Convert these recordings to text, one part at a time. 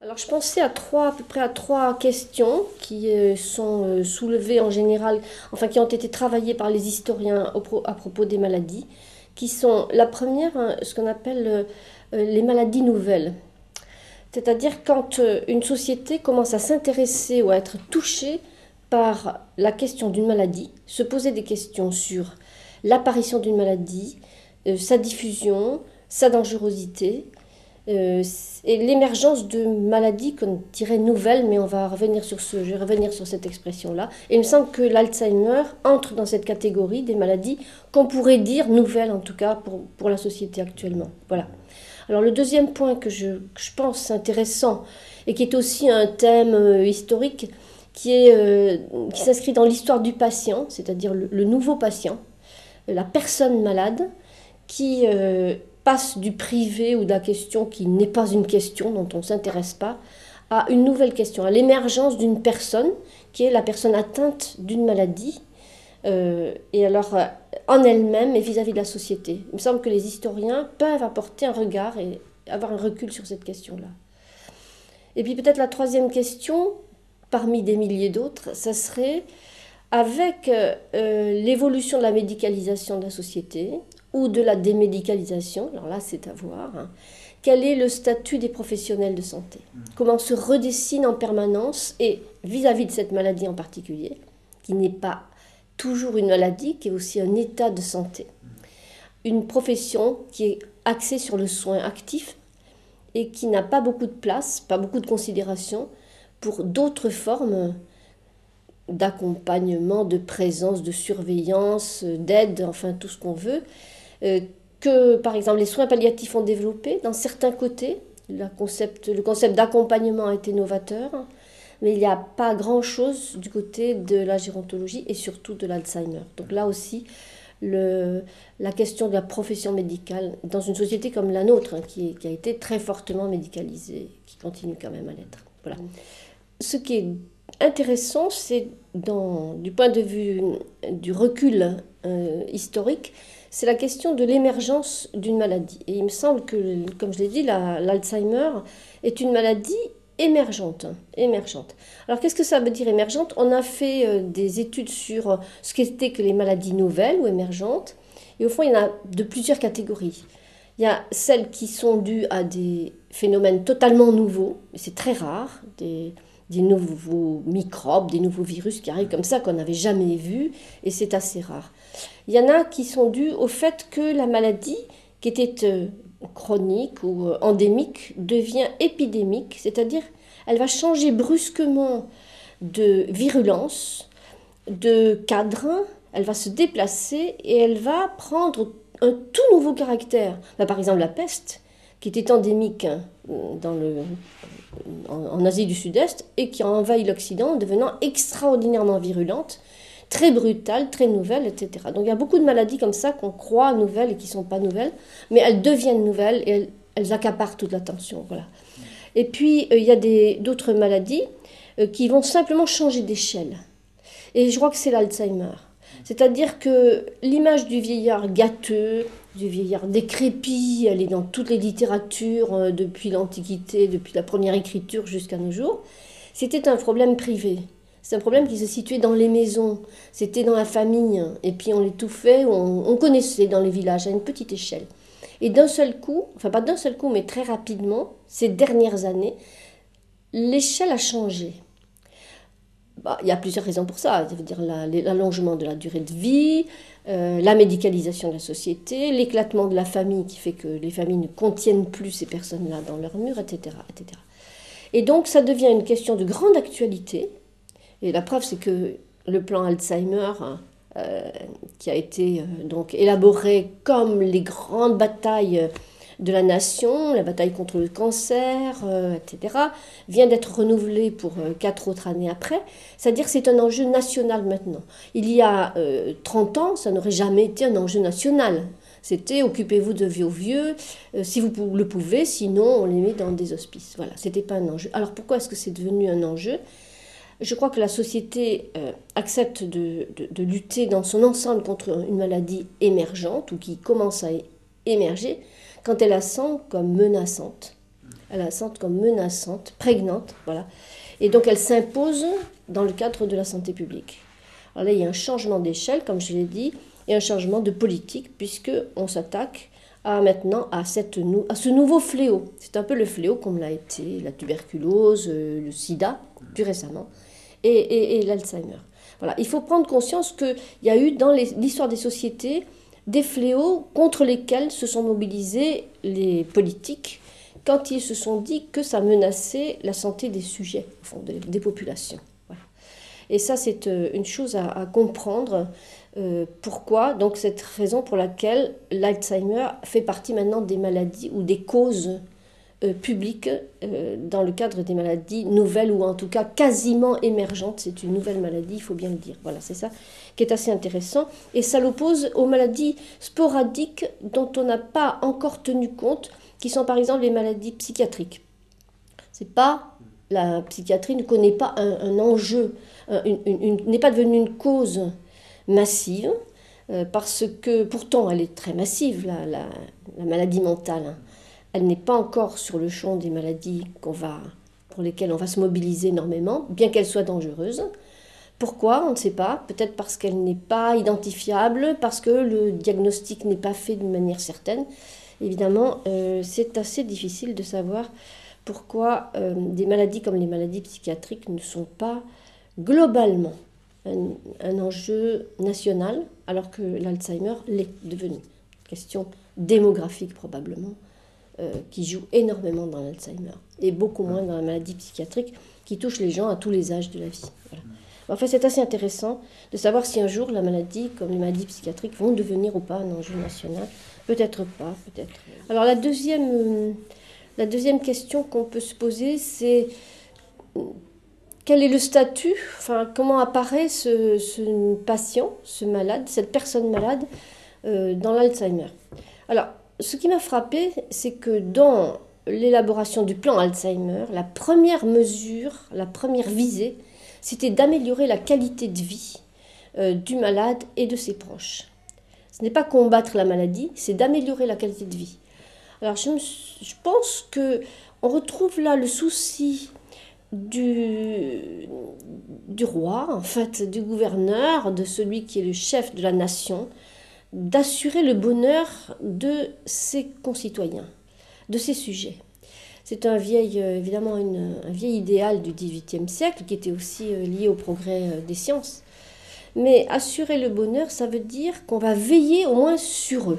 Alors je pensais à peu près à trois questions qui sont soulevées en général, enfin qui ont été travaillées par les historiens à propos des maladies, qui sont la première, hein, ce qu'on appelle les maladies nouvelles. C'est-à-dire quand une société commence à s'intéresser ou à être touchée par la question d'une maladie, se poser des questions sur l'apparition d'une maladie, sa diffusion, sa dangerosité, euh, et l'émergence de maladies qu'on dirait nouvelles, mais je vais revenir sur cette expression-là. Et il me semble que l'Alzheimer entre dans cette catégorie des maladies qu'on pourrait dire nouvelles, en tout cas pour la société actuellement. Voilà. Alors le deuxième point que je pense intéressant et qui est aussi un thème historique qui s'inscrit dans l'histoire du patient, c'est-à-dire le nouveau patient, la personne malade qui passe du privé ou de la question qui n'est pas une question, dont on ne s'intéresse pas, à une nouvelle question, à l'émergence d'une personne qui est la personne atteinte d'une maladie, et alors en elle-même et vis-à-vis de la société. Il me semble que les historiens peuvent apporter un regard et avoir un recul sur cette question-là. Et puis peut-être la troisième question, parmi des milliers d'autres, ça serait avec l'évolution de la médicalisation de la société ou de la démédicalisation, alors là c'est à voir, hein, quel est le statut des professionnels de santé? Comment se redessine en permanence, et vis-à-vis de cette maladie en particulier, qui n'est pas toujours une maladie, qui est aussi un état de santé, une profession qui est axée sur le soin actif et qui n'a pas beaucoup de place, pas beaucoup de considération pour d'autres formes d'accompagnement, de présence, de surveillance, d'aide, enfin tout ce qu'on veut, que par exemple les soins palliatifs ont développé dans certains côtés. Le concept d'accompagnement a été novateur, mais il n'y a pas grand-chose du côté de la gérontologie et surtout de l'Alzheimer. Donc là aussi, la question de la profession médicale dans une société comme la nôtre, hein, qui a été très fortement médicalisée, qui continue quand même à l'être. Voilà. Ce qui est intéressant, c'est du point de vue du recul historique, c'est la question de l'émergence d'une maladie. Et il me semble que, comme je l'ai dit, l'Alzheimer est une maladie émergente. Alors qu'est-ce que ça veut dire émergente? On a fait des études sur ce qu'étaient que les maladies nouvelles ou émergentes. Et au fond, il y en a de plusieurs catégories. Il y a celles qui sont dues à des phénomènes totalement nouveaux, mais c'est très rare, des nouveaux microbes, des nouveaux virus qui arrivent comme ça qu'on n'avait jamais vus, et c'est assez rare. Il y en a qui sont dus au fait que la maladie, qui était chronique ou endémique, devient épidémique, c'est-à-dire elle va changer brusquement de virulence, de cadre, elle va se déplacer et elle va prendre un tout nouveau caractère. Par exemple, la peste, qui était endémique en Asie du Sud-Est et qui a envahi l'Occident, devenant extraordinairement virulente, très brutale, très nouvelle, etc. Donc il y a beaucoup de maladies comme ça qu'on croit nouvelles et qui ne sont pas nouvelles, mais elles deviennent nouvelles et elles accaparent toute l'attention. Voilà. Et puis il y a d'autres maladies qui vont simplement changer d'échelle. Et je crois que c'est l'Alzheimer. C'est-à-dire que l'image du vieillard gâteux, du vieillard décrépit, elle est dans toutes les littératures depuis l'Antiquité, depuis la première écriture jusqu'à nos jours. C'était un problème privé. C'est un problème qui se situait dans les maisons, c'était dans la famille, et puis on l'étouffait, on connaissait dans les villages à une petite échelle. Et d'un seul coup, enfin pas d'un seul coup, mais très rapidement, ces dernières années, l'échelle a changé. Il y a plusieurs raisons pour ça, ça veut dire l'allongement de la durée de vie, la médicalisation de la société, l'éclatement de la famille qui fait que les familles ne contiennent plus ces personnes-là dans leurs murs, etc., etc. Et donc ça devient une question de grande actualité. Et la preuve, c'est que le plan Alzheimer, qui a été donc élaboré comme les grandes batailles de la nation, la bataille contre le cancer, etc., vient d'être renouvelé pour 4 autres années après. C'est-à-dire que c'est un enjeu national maintenant. Il y a 30 ans, ça n'aurait jamais été un enjeu national. C'était occupez-vous de vos vieux, si vous le pouvez, sinon on les met dans des hospices. Voilà, c'était pas un enjeu. Alors pourquoi est-ce que c'est devenu un enjeu? Je crois que la société accepte de lutter dans son ensemble contre une maladie émergente ou qui commence à émerger quand elle la sent comme menaçante. elle la sente comme menaçante, prégnante, voilà. Et donc elle s'impose dans le cadre de la santé publique. Alors là, il y a un changement d'échelle, comme je l'ai dit, et un changement de politique, puisqu'on s'attaque maintenant à ce nouveau fléau. C'est un peu le fléau comme l'a été la tuberculose, le sida, plus récemment, et l'Alzheimer. Voilà. Il faut prendre conscience qu'il y a eu dans l'histoire des sociétés des fléaux contre lesquels se sont mobilisés les politiques quand ils se sont dit que ça menaçait la santé des sujets, au fond, des populations. Voilà. Et ça, c'est une chose à comprendre. Pourquoi? Donc, cette raison pour laquelle l'Alzheimer fait partie maintenant des maladies ou des causes publiques dans le cadre des maladies nouvelles ou en tout cas quasiment émergentes. C'est une nouvelle maladie, il faut bien le dire. Voilà, c'est ça qui est assez intéressant. Et ça l'oppose aux maladies sporadiques dont on n'a pas encore tenu compte, qui sont par exemple les maladies psychiatriques. C'est pas, la psychiatrie ne connaît pas un enjeu, n'est pas devenue une cause massive, parce que pourtant elle est très massive, la maladie mentale. Hein. Elle n'est pas encore sur le champ des maladies pour lesquelles on va se mobiliser énormément, bien qu'elle soit dangereuse. Pourquoi? On ne sait pas. Peut-être parce qu'elle n'est pas identifiable, parce que le diagnostic n'est pas fait d'une manière certaine. Évidemment, c'est assez difficile de savoir pourquoi des maladies comme les maladies psychiatriques ne sont pas globalement un enjeu national, alors que l'Alzheimer l'est devenu. Question démographique probablement, qui joue énormément dans l'Alzheimer, et beaucoup moins dans la maladie psychiatrique, qui touche les gens à tous les âges de la vie. Voilà. En fait, c'est assez intéressant de savoir si un jour la maladie, comme les maladies psychiatriques, vont devenir ou pas un enjeu national. Peut-être pas, peut-être. Alors la deuxième question qu'on peut se poser, c'est quel est le statut, enfin comment apparaît ce patient, ce malade, cette personne malade dans l'Alzheimer. Alors, ce qui m'a frappé, c'est que dans l'élaboration du plan Alzheimer, la première mesure, la première visée, c'était d'améliorer la qualité de vie du malade et de ses proches. Ce n'est pas combattre la maladie, c'est d'améliorer la qualité de vie. Alors je pense qu'on retrouve là le souci du roi, en fait, du gouverneur, de celui qui est le chef de la nation, d'assurer le bonheur de ses concitoyens, de ses sujets. C'est évidemment un vieil idéal du XVIIIe siècle qui était aussi lié au progrès des sciences. Mais assurer le bonheur, ça veut dire qu'on va veiller au moins sur eux.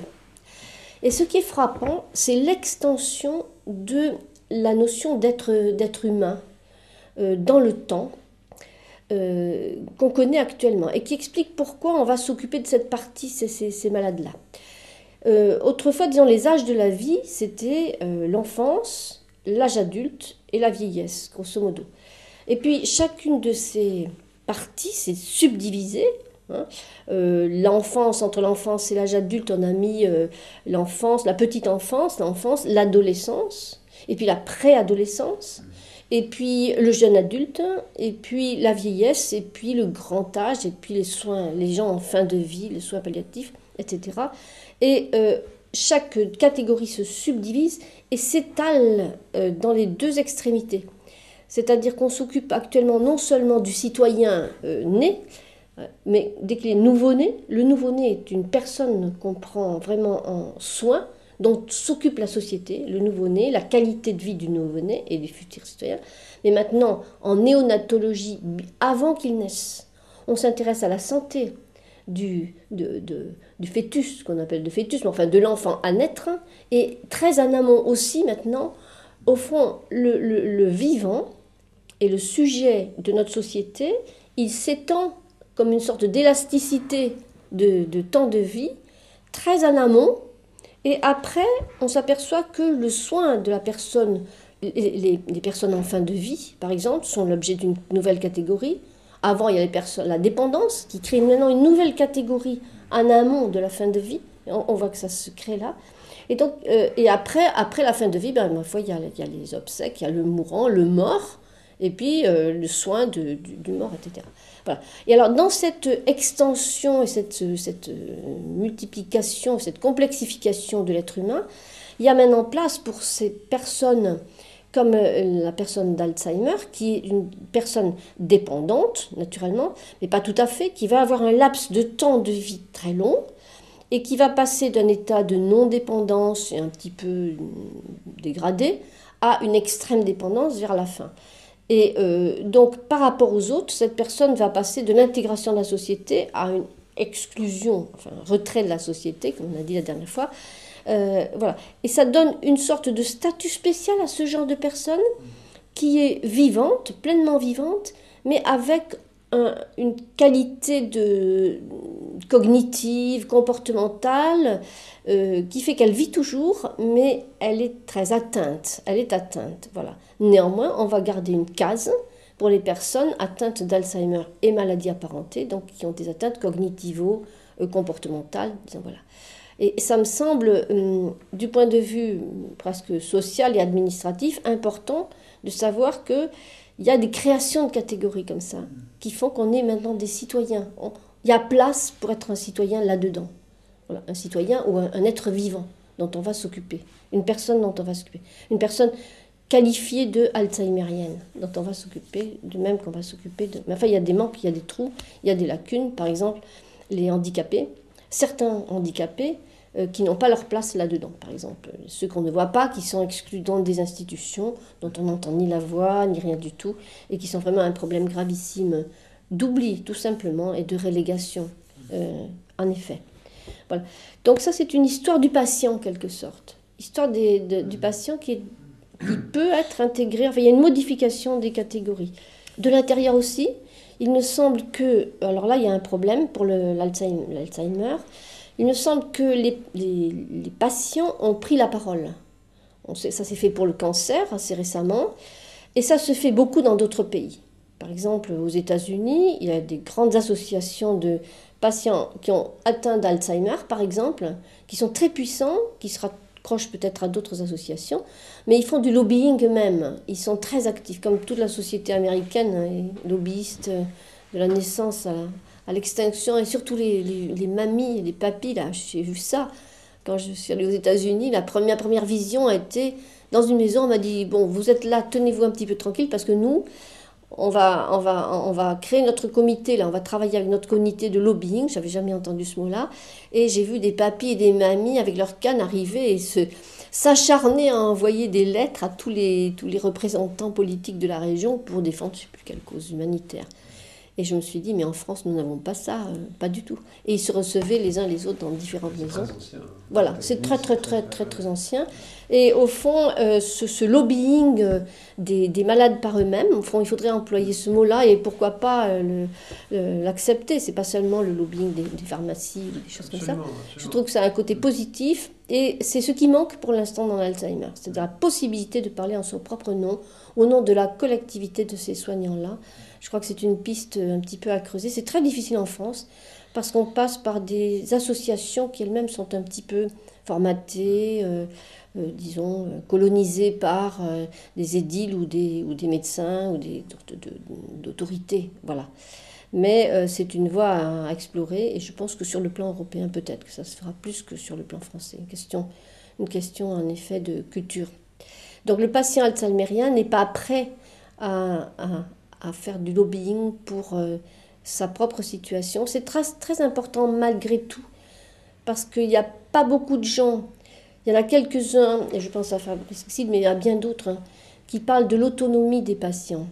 Et ce qui est frappant, c'est l'extension de la notion d'être humain dans le temps qu'on connaît actuellement et qui explique pourquoi on va s'occuper de cette partie, ces malades-là. Autrefois, disons, les âges de la vie, c'était l'enfance, l'âge adulte et la vieillesse, grosso modo. Et puis, chacune de ces parties s'est subdivisée. Hein. Entre l'enfance et l'âge adulte, on a mis l'enfance, la petite enfance, l'enfance, l'adolescence, et puis la préadolescence, et puis le jeune adulte, et puis la vieillesse, et puis le grand âge, et puis les soins, les gens en fin de vie, les soins palliatifs, etc. Et chaque catégorie se subdivise et s'étale dans les deux extrémités. C'est-à-dire qu'on s'occupe actuellement non seulement du citoyen né, mais dès qu'il est nouveau-né, le nouveau-né est une personne qu'on prend vraiment en soin, dont s'occupe la société, le nouveau-né, la qualité de vie du nouveau-né et des futurs citoyens. Mais maintenant, en néonatologie, avant qu'il naisse, on s'intéresse à la santé du fœtus, qu'on appelle de fœtus, mais enfin de l'enfant à naître, et très en amont aussi maintenant, au fond, le vivant et le sujet de notre société, il s'étend comme une sorte d'élasticité de temps de vie, très en amont, et après, on s'aperçoit que le soin de la personne, les personnes en fin de vie, par exemple, sont l'objet d'une nouvelle catégorie. Avant, il y a la dépendance, qui crée maintenant une nouvelle catégorie en amont de la fin de vie. On voit que ça se crée là. Et donc, après la fin de vie, ma foi, il y a les obsèques, il y a le mourant, le mort, et puis le soin du mort, etc. Voilà. Et alors, dans cette extension et cette multiplication, cette complexification de l'être humain, il y a maintenant place pour ces personnes comme la personne d'Alzheimer, qui est une personne dépendante, naturellement, mais pas tout à fait, qui va avoir un laps de temps de vie très long et qui va passer d'un état de non-dépendance et un petit peu dégradé à une extrême dépendance vers la fin. Et donc, par rapport aux autres, cette personne va passer de l'intégration de la société à une exclusion, enfin, retrait de la société, comme on a dit la dernière fois. Voilà. Et ça donne une sorte de statut spécial à ce genre de personne qui est vivante, pleinement vivante, mais avec une qualité cognitive, comportementale, qui fait qu'elle vit toujours, mais elle est très atteinte. Elle est atteinte, voilà. Néanmoins, on va garder une case pour les personnes atteintes d'Alzheimer et maladies apparentées, donc qui ont des atteintes cognitivo-comportementales, disons, voilà. Et ça me semble, du point de vue presque social et administratif, important de savoir qu'il y a des créations de catégories comme ça, qui font qu'on est maintenant des citoyens. Il y a place pour être un citoyen là-dedans. Voilà, un citoyen ou un être vivant dont on va s'occuper. Une personne dont on va s'occuper. Une personne qualifiée de alzheimerienne dont on va s'occuper, de même qu'on va s'occuper de... Mais enfin, il y a des manques, il y a des trous, il y a des lacunes. Par exemple, les handicapés. Certains handicapés qui n'ont pas leur place là-dedans, par exemple. Ceux qu'on ne voit pas, qui sont exclus dans des institutions dont on n'entend ni la voix, ni rien du tout, et qui sont vraiment un problème gravissime d'oubli, tout simplement, et de relégation, en effet. Voilà. Donc ça, c'est une histoire du patient, en quelque sorte. Histoire du patient qui peut être intégré, enfin, il y a une modification des catégories. De l'intérieur aussi, il me semble que, alors là, il y a un problème pour l'Alzheimer. Il me semble que les patients ont pris la parole. Ça s'est fait pour le cancer assez récemment, et ça se fait beaucoup dans d'autres pays. Par exemple, aux États-Unis, il y a des grandes associations de patients qui ont atteint d'Alzheimer, par exemple, qui sont très puissants, qui se raccrochent peut-être à d'autres associations, mais ils font du lobbying eux-mêmes. Ils sont très actifs, comme toute la société américaine, les lobbyistes de la naissance à l'extinction, et surtout les mamies, les papis, là, j'ai vu ça. Quand je suis allée aux États-Unis, ma première vision a été dans une maison, on m'a dit, bon, vous êtes là, tenez-vous un petit peu tranquille, parce que nous, on va créer notre comité, là, on va travailler avec notre comité de lobbying, j'avais jamais entendu ce mot-là, et j'ai vu des papis et des mamies avec leur canne arriver et s'acharner à envoyer des lettres à tous les représentants politiques de la région pour défendre je ne sais plus quelle cause humanitaire. Et je me suis dit, mais en France, nous n'avons pas ça, pas du tout. Et ils se recevaient les uns les autres dans différentes maisons. Très ancien. Voilà, c'est très ancien. Et au fond, ce lobbying des malades par eux-mêmes, au fond, il faudrait employer ce mot-là et pourquoi pas l'accepter. C'est pas seulement le lobbying des pharmacies ou des choses absolument, comme ça. Absolument. Je trouve que ça a un côté positif et c'est ce qui manque pour l'instant dans l'Alzheimer. C'est-à-dire la possibilité de parler en son propre nom, au nom de la collectivité de ces soignants-là. Je crois que c'est une piste un petit peu à creuser. C'est très difficile en France parce qu'on passe par des associations qui elles-mêmes sont un petit peu formatées, disons, colonisées par des édiles ou des médecins ou d'autorités. Voilà. Mais c'est une voie à explorer et je pense que sur le plan européen, peut-être que ça se fera plus que sur le plan français. Une question en effet de culture. Donc le patient alzheimerien n'est pas prêt à faire du lobbying pour sa propre situation. C'est très important malgré tout, parce qu'il n'y a pas beaucoup de gens, il y en a quelques-uns, et je pense à Fabrice Xide, mais il y a bien d'autres, qui parlent de l'autonomie des patients.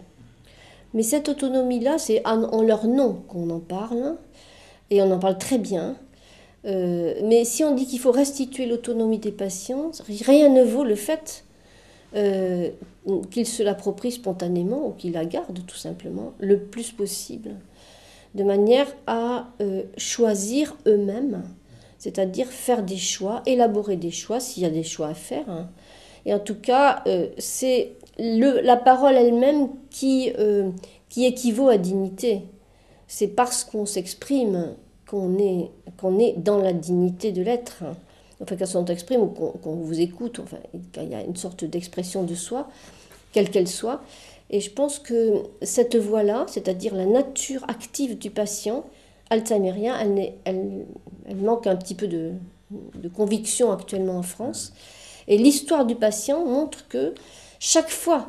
Mais cette autonomie-là, c'est en leur nom qu'on en parle, et on en parle très bien. Mais si on dit qu'il faut restituer l'autonomie des patients, rien ne vaut le fait qu'ils se l'approprient spontanément ou qu'ils la gardent tout simplement le plus possible, de manière à choisir eux-mêmes, c'est-à-dire faire des choix, élaborer des choix s'il y a des choix à faire. Hein. Et en tout cas, c'est la parole elle-même qui équivaut à dignité. C'est parce qu'on s'exprime qu'on est dans la dignité de l'être. Hein. Enfin, quand on s'exprime ou qu'on vous écoute, enfin, il y a une sorte d'expression de soi, quelle qu'elle soit. Et je pense que cette voie-là, c'est-à-dire la nature active du patient alzheimerien, elle manque un petit peu de conviction actuellement en France. Et l'histoire du patient montre que Chaque fois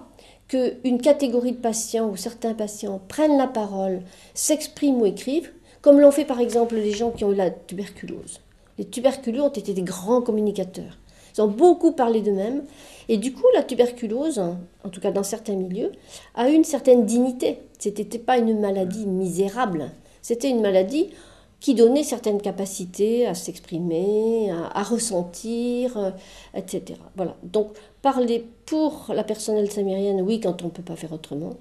qu'une catégorie de patients ou certains patients prennent la parole, s'expriment ou écrivent, comme l'ont fait par exemple les gens qui ont eu la tuberculose. Les tuberculeux ont été des grands communicateurs. Ils ont beaucoup parlé d'eux-mêmes. Et du coup, la tuberculose, en tout cas dans certains milieux, a eu une certaine dignité. Ce n'était pas une maladie misérable. C'était une maladie qui donnait certaines capacités à s'exprimer, à ressentir, etc. Voilà. Donc, parler pour la personne alzheimerienne, oui, quand on ne peut pas faire autrement,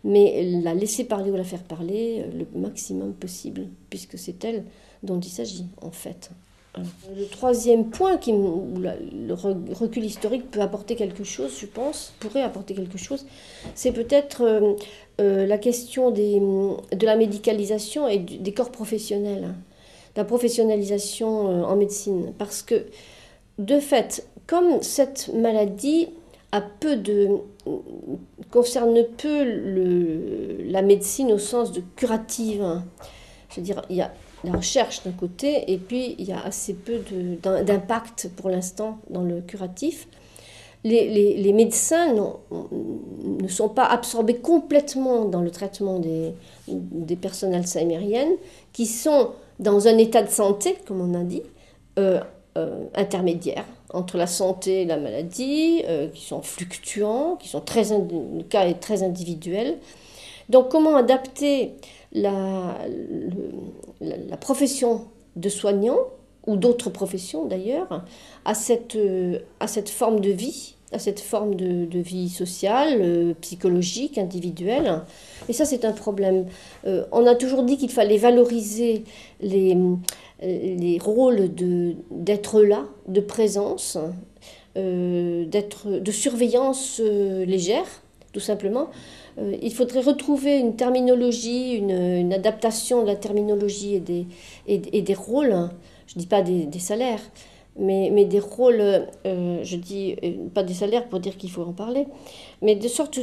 mais la laisser parler ou la faire parler le maximum possible, puisque c'est elle dont il s'agit, en fait. Voilà. Le troisième point, où le recul historique peut apporter quelque chose, je pense, pourrait apporter quelque chose, c'est peut-être la question de la médicalisation et des corps professionnels, hein, la professionnalisation en médecine. Parce que, de fait, comme cette maladie concerne peu la médecine au sens de curative, hein, je veux dire, il y a la recherche d'un côté, et puis il y a assez peu d'impact pour l'instant dans le curatif. Les médecins ne sont pas absorbés complètement dans le traitement des personnes alzheimeriennes, qui sont dans un état de santé, comme on a dit, intermédiaire entre la santé et la maladie, qui sont fluctuants, le cas est très individuel. Donc comment adapter la profession de soignant, ou d'autres professions d'ailleurs, à cette forme de vie, à cette forme de vie sociale, psychologique, individuelle. Et ça, c'est un problème. On a toujours dit qu'il fallait valoriser les rôles d'être là, de présence, de surveillance légère, tout simplement. Il faudrait retrouver une terminologie, une adaptation de la terminologie et des rôles. Je ne dis pas des salaires, mais des rôles, je dis pas des salaires pour dire qu'il faut en parler, mais de sorte...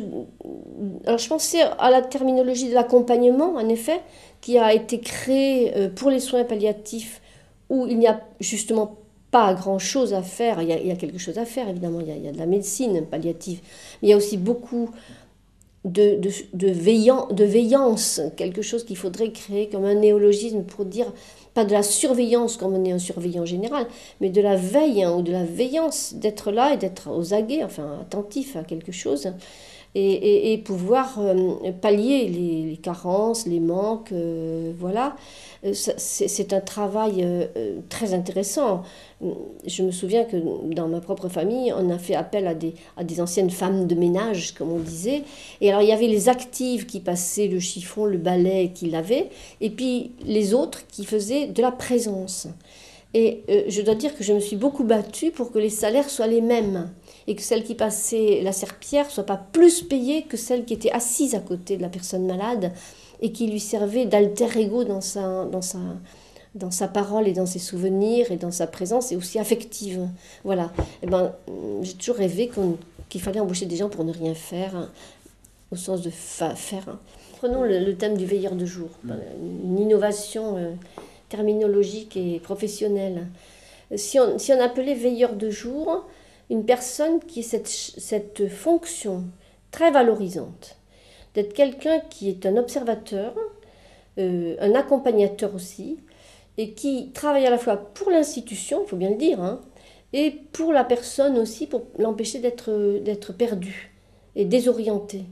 Alors je pensais à la terminologie de l'accompagnement, en effet, qui a été créée pour les soins palliatifs, où il n'y a justement pas grand-chose à faire. Il y a quelque chose à faire, évidemment, il y a de la médecine palliative, mais il y a aussi beaucoup de veillance, quelque chose qu'il faudrait créer comme un néologisme pour dire, pas de la surveillance comme on est un surveillant général, mais de la veille, hein, ou de la veillance, d'être là et d'être aux aguets, enfin attentif à quelque chose, et pouvoir pallier les carences, les manques, voilà. C'est un travail très intéressant. Je me souviens que dans ma propre famille, on a fait appel à des anciennes femmes de ménage, comme on disait. Et alors, il y avait les actives qui passaient le chiffon, le balai, qui lavaient, et puis les autres qui faisaient de la présence. Et je dois dire que je me suis beaucoup battue pour que les salaires soient les mêmes, et que celle qui passait la serpillière ne soit pas plus payée que celle qui était assise à côté de la personne malade, et qui lui servait d'alter ego dans sa parole et dans ses souvenirs et dans sa présence, et aussi affective. Voilà. Et ben, j'ai toujours rêvé qu'il fallait embaucher des gens pour ne rien faire, hein, au sens de faire. Hein. Prenons le thème du veilleur de jour, une innovation terminologique et professionnelle. Si on appelait veilleur de jour une personne qui ait cette fonction très valorisante, d'être quelqu'un qui est un observateur, un accompagnateur aussi, et qui travaille à la fois pour l'institution, il faut bien le dire, hein, et pour la personne aussi, pour l'empêcher d'être perdu et désorienté.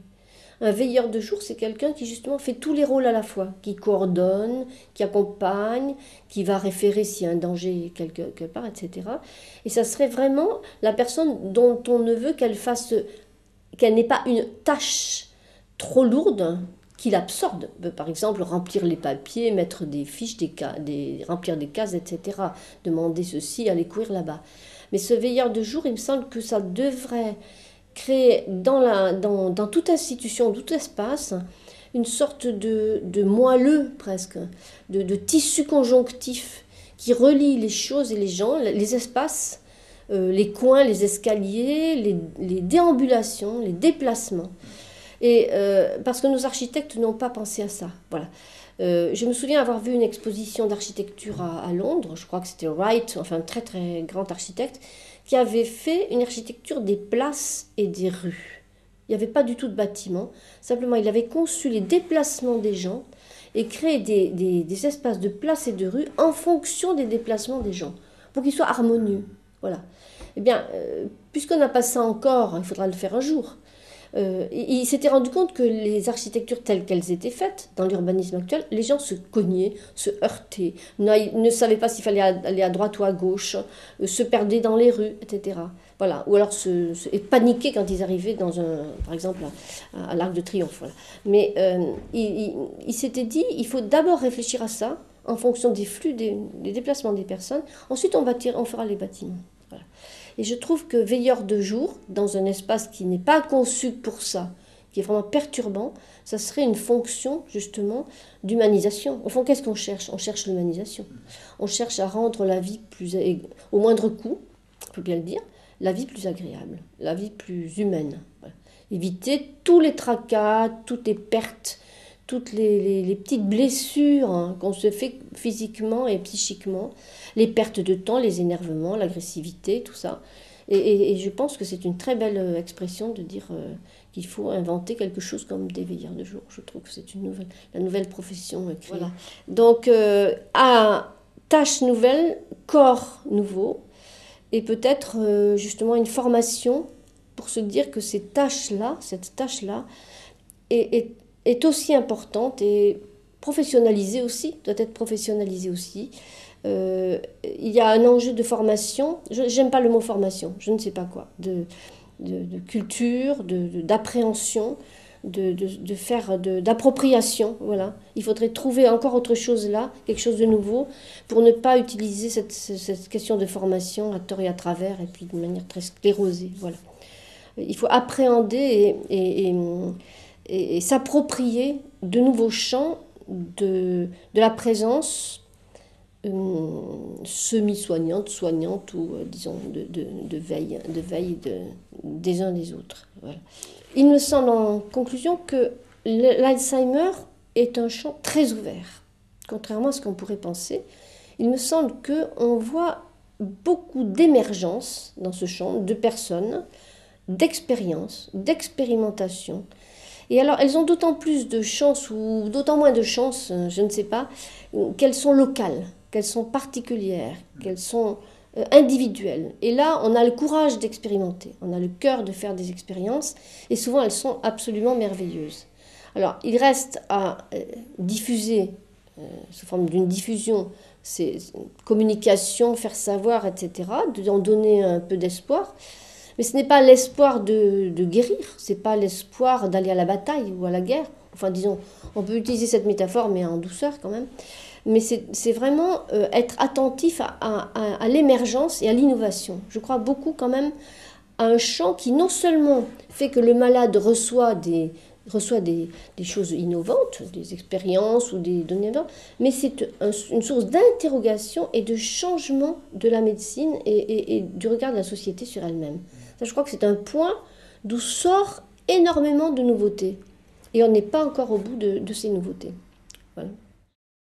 Un veilleur de jour, c'est quelqu'un qui justement fait tous les rôles à la fois, qui coordonne, qui accompagne, qui va référer s'il y a un danger quelque part, etc. Et ça serait vraiment la personne dont on ne veut qu'elle n'ait pas une tâche trop lourde qui l'absorbe. Par exemple, remplir les papiers, mettre des fiches, remplir des cases, etc. Demander ceci, aller courir là-bas. Mais ce veilleur de jour, il me semble que ça devrait créer dans toute institution, tout espace, une sorte de moelleux presque, de tissu conjonctif qui relie les choses et les gens, les espaces, les coins, les escaliers, les déambulations, les déplacements. Et parce que nos architectes n'ont pas pensé à ça. Voilà. Je me souviens avoir vu une exposition d'architecture à Londres, je crois que c'était Wright, enfin un très très grand architecte, qui avait fait une architecture des places et des rues. Il n'y avait pas du tout de bâtiment. Simplement, il avait conçu les déplacements des gens et créé des espaces de place et de rue en fonction des déplacements des gens, pour qu'ils soient harmonieux. Voilà. Eh bien, puisqu'on n'a pas ça encore, il faudra le faire un jour. Il s'était rendu compte que les architectures telles qu'elles étaient faites dans l'urbanisme actuel, les gens se cognaient, se heurtaient, ne savaient pas s'il fallait aller à droite ou à gauche, se perdaient dans les rues, etc. Voilà. Ou alors et paniquaient quand ils arrivaient par exemple, à l'Arc de Triomphe. Voilà. Mais il s'était dit, il faut d'abord réfléchir à ça en fonction des flux, des déplacements des personnes. Ensuite, on fera les bâtiments. Voilà. Et je trouve que veilleur de jour, dans un espace qui n'est pas conçu pour ça, qui est vraiment perturbant, ça serait une fonction justement d'humanisation. Au fond, qu'est-ce qu'on cherche? On cherche l'humanisation. On cherche à rendre la vie plus, au moindre coût, il faut bien le dire, la vie plus agréable, la vie plus humaine. Voilà. Éviter tous les tracas, toutes les pertes, toutes les petites blessures qu'on se fait physiquement et psychiquement, les pertes de temps, les énervements, l'agressivité, tout ça. Et je pense que c'est une très belle expression de dire qu'il faut inventer quelque chose comme des veilleurs de jour. Je trouve que c'est la nouvelle profession créée. Voilà. Donc, à tâche nouvelle, corps nouveau, et peut-être justement une formation pour se dire que cette tâche-là est aussi importante et professionnalisée aussi, doit être professionnalisée aussi. Il y a un enjeu de formation, j'aime pas le mot formation, je ne sais pas quoi, de culture, d'appréhension, d'appropriation, voilà. Il faudrait trouver encore autre chose là, quelque chose de nouveau, pour ne pas utiliser cette question de formation à tort et à travers, et puis de manière très sclérosée, voilà. Il faut appréhender et s'approprier de nouveaux champs de la présence semi-soignante, soignante ou disons de veille des uns des autres. Voilà. Il me semble en conclusion que l'Alzheimer est un champ très ouvert, contrairement à ce qu'on pourrait penser. Il me semble qu'on voit beaucoup d'émergence dans ce champ de personnes, d'expérience, d'expérimentation. Et alors, elles ont d'autant plus de chance ou d'autant moins de chance, je ne sais pas, qu'elles sont locales, qu'elles sont particulières, qu'elles sont individuelles. Et là, on a le courage d'expérimenter, on a le cœur de faire des expériences, et souvent elles sont absolument merveilleuses. Alors, il reste à diffuser, sous forme d'une diffusion, ces communications, faire savoir, etc., d'en donner un peu d'espoir. Mais ce n'est pas l'espoir de guérir, ce n'est pas l'espoir d'aller à la bataille ou à la guerre. Enfin, disons, on peut utiliser cette métaphore, mais en douceur quand même. Mais c'est vraiment être attentif à l'émergence et à l'innovation. Je crois beaucoup quand même à un champ qui non seulement fait que le malade reçoit des choses innovantes, des expériences ou des données, mais c'est une source d'interrogation et de changement de la médecine et du regard de la société sur elle-même. Ça, je crois que c'est un point d'où sort énormément de nouveautés. Et on n'est pas encore au bout de ces nouveautés. Voilà.